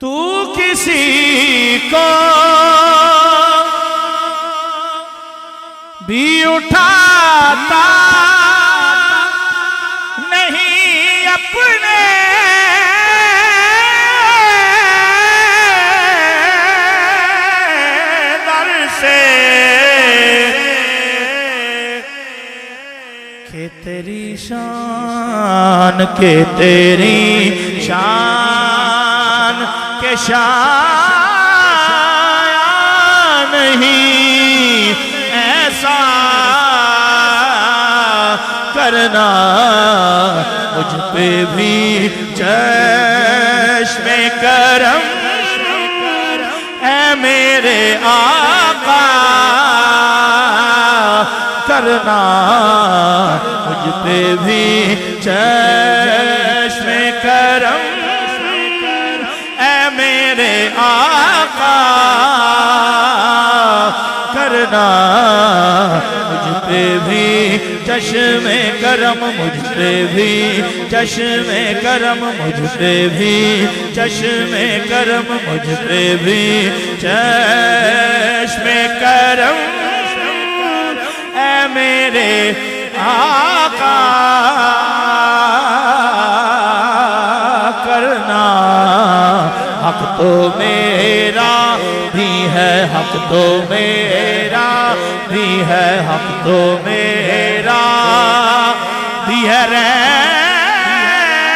तू किसी को भी उठाता नहीं अपने दर से के तेरी शान के तेरी शान के शान नहीं ऐसा करना मुझ पे भी चश्मे करम है मेरे आका करना मुझ पे भी चश्मे करम है मेरे आका करना मुझ पे भी चश्मे करम मुझ पे भी चश्मे करम मुझ पे भी चश्मे करम मुझ पे भी चश्मे करम ऐ मेरे आका करना हक तो मेरा भी है हक तो मेरा भी है हक तो मेरा भी है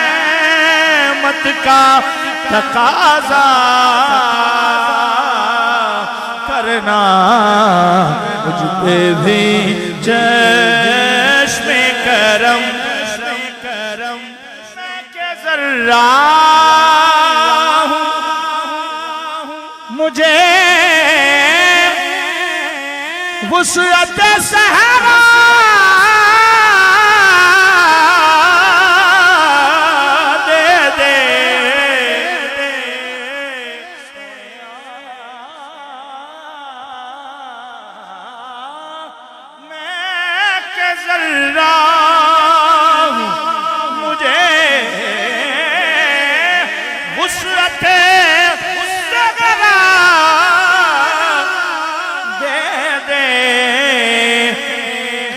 रहमत का तकाज़ा करना मुझ पे भी चश्मे करम मैं के ज़र्रा हूँ मुझे वुसअत सहरा दे दे मैं के ज़र्रा हूँ मुझे वुसअत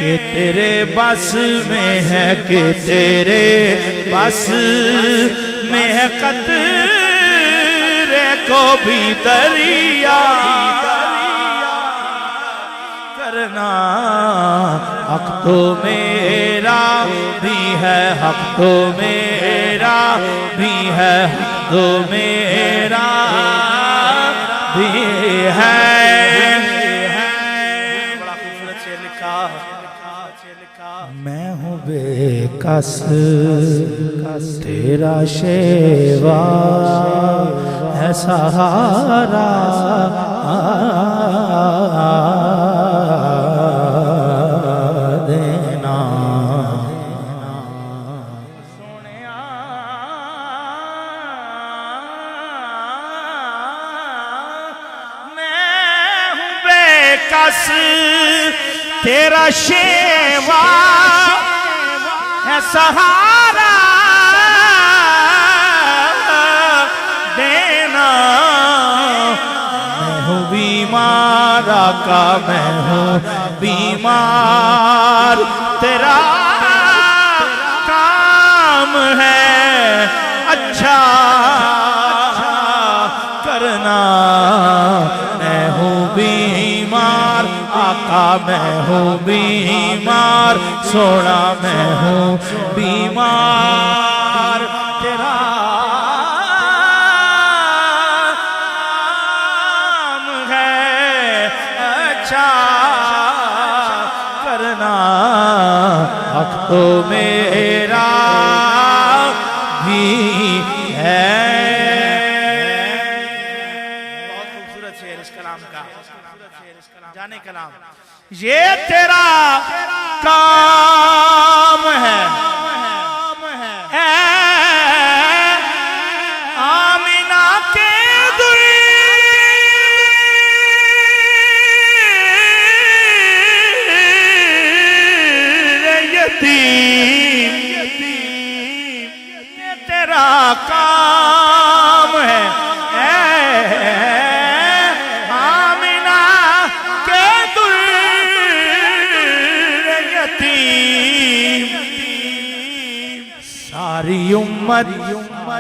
कि तेरे बस में है कि तेरे बस में है कतरे को भी दरिया करना हक तो मेरा भी है हक तो मेरा भी है हक तो मेरा भी है। मैं हूँ बेकस तेरा शेवा है सहारा देना सोनिया मैं हूँ बेकस तेरा शेवा है सहारा देना मैं हूँ बीमार आका मैं हूँ बीमार तेरा काम है अच्छा करना मैं हूँ बीमार आका मैं हूँ बीमार सोना मैं हूँ बीमार तेरा नाम है अच्छा करना हक तो मेरा भी है। बहुत खूबसूरत शेर इस कलाम का जाने कलाम ये तेरा काम है आमिना के यतीम ये तेरा काम है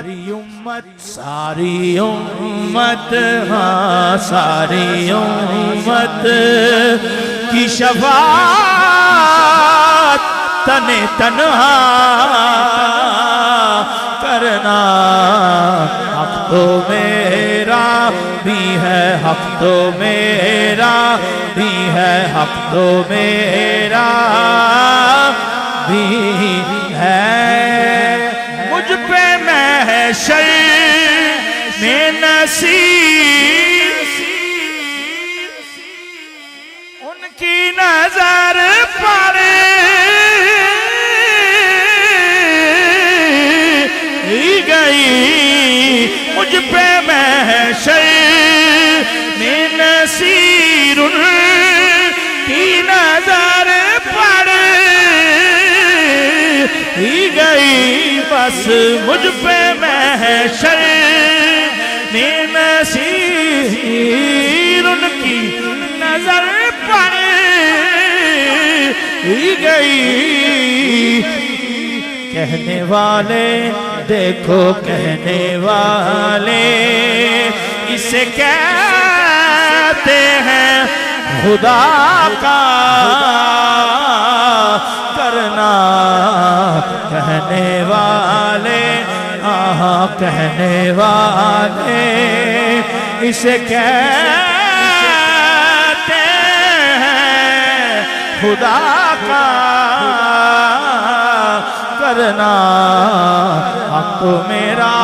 सारी उम्मत हाँ सारी उम्मत की शफाअत तने तन्हा करना। हक तो मेरा भी है, हक तो मेरा भी है, हक तो मेरा भी है। मुझ पे महशर में नसीर उनकी नजर पड़े गई। मुझ पे महशर में नसीर उनकी नजर पड़े गई। बस मुझ पे महशर में नसीर उनकी नजर पड़ गई। कहने वाले देखो कहने वाले इसे कहते हैं खुदा का करना। कहने वाले हाँ कहने वाले इसे कहते हैं खुदा का करना। हक तो मेरा